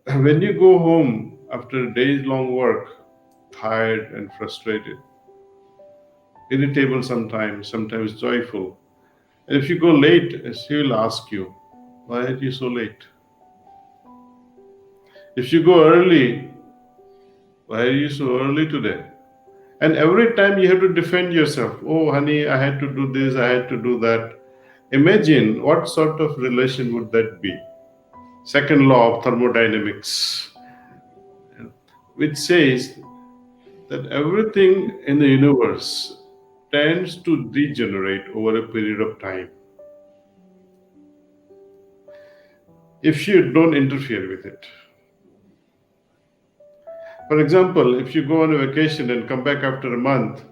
When you go home after a day's long work, tired and frustrated, irritable sometimes, sometimes joyful, and if you go late, she will ask you, why are you so late? If you go early, why are you so early today? And every time you have to defend yourself. Oh, honey, I had to do this, I had to do that. Imagine what sort of relation would that be? Second law of thermodynamics, which says that everything in the universe tends to degenerate over a period of time if you don't interfere with it. For example, if you go on a vacation and come back after a month,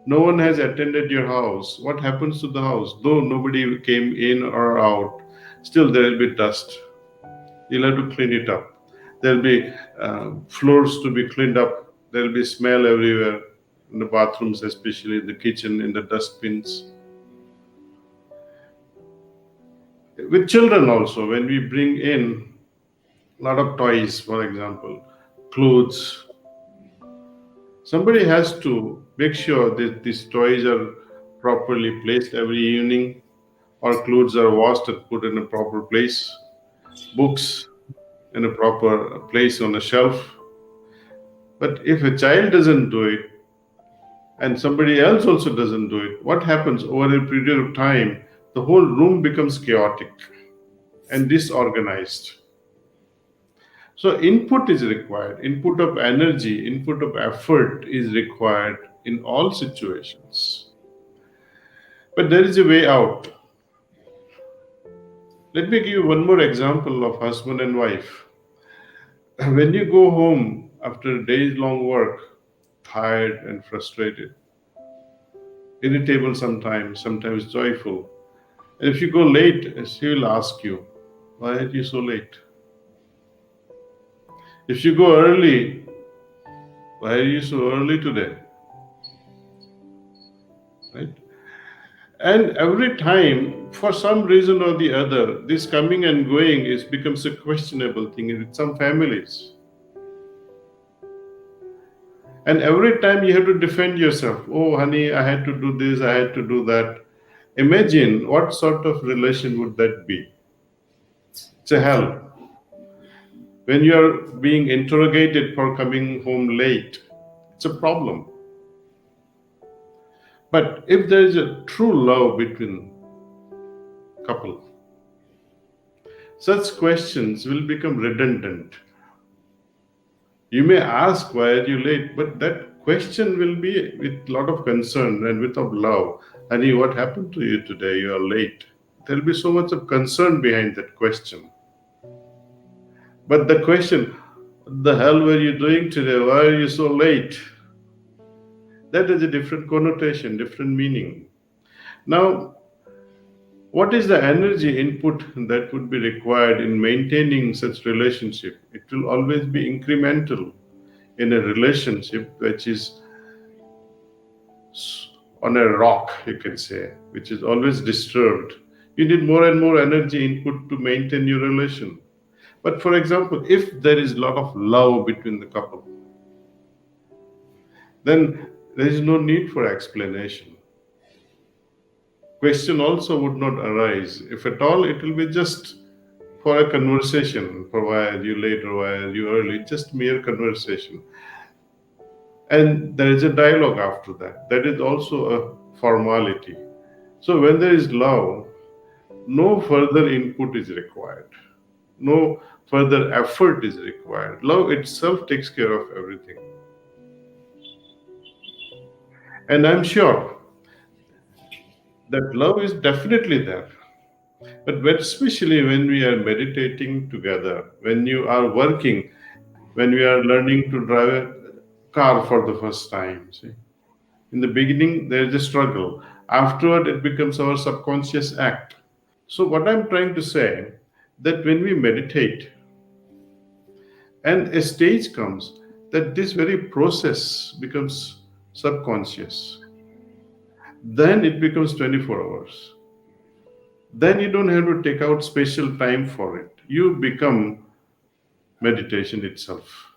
no one has attended your house. What happens to the house? Though nobody came in or out, still there will be dust. You'll have to clean it up. There'll be floors to be cleaned up. There'll be smell everywhere in the bathrooms, especially in the kitchen, in the dustbins. With children also, when we bring in a lot of toys, for example, clothes, somebody has to make sure that these toys are properly placed every evening, or clothes are washed and put in a proper place, books in a proper place on a shelf. But if a child doesn't do it and somebody else also doesn't do it, what happens over a period of time? The whole room becomes chaotic and disorganized. So, input is required, input of energy, input of effort is required in all situations. But there is a way out. Let me give you one more example of husband and wife. When you go home after a day's long work, tired and frustrated, irritable sometimes, sometimes joyful, and if you go late, she will ask you, why are you so late? If you go early, why are you so early today? Right? And every time, for some reason or the other, this coming and going is becomes a questionable thing in some families. And every time you have to defend yourself. Oh, honey, I had to do this, I had to do that. Imagine what sort of relation would that be? It's a hell. When you're being interrogated for coming home late, it's a problem. But if there is a true love between couple, such questions will become redundant. You may ask why are you late, but that question will be with a lot of concern and with of love. Honey, what happened to you today? You are late. There'll be so much of concern behind that question. But the question, what the hell were you doing today? Why are you so late? That has a different connotation, different meaning. Now, what is the energy input that would be required in maintaining such relationship? It will always be incremental in a relationship which is on a rock, you can say, which is always disturbed. You need more and more energy input to maintain your relation. But for example, if there is a lot of love between the couple, then there is no need for explanation. Question also would not arise. If at all, it will be just for a conversation, for why are you late or why are you early, just mere conversation. And there is a dialogue after that. That is also a formality. So when there is love, no further input is required. No further effort is required. Love itself takes care of everything. And I'm sure that love is definitely there. But especially when we are meditating together, when you are working, when we are learning to drive a car for the first time. See? In the beginning, there is a struggle. Afterward, it becomes our subconscious act. So, what I'm trying to say that when we meditate, and a stage comes that this very process becomes subconscious, then it becomes 24 hours. Then you don't have to take out special time for it. You become meditation itself.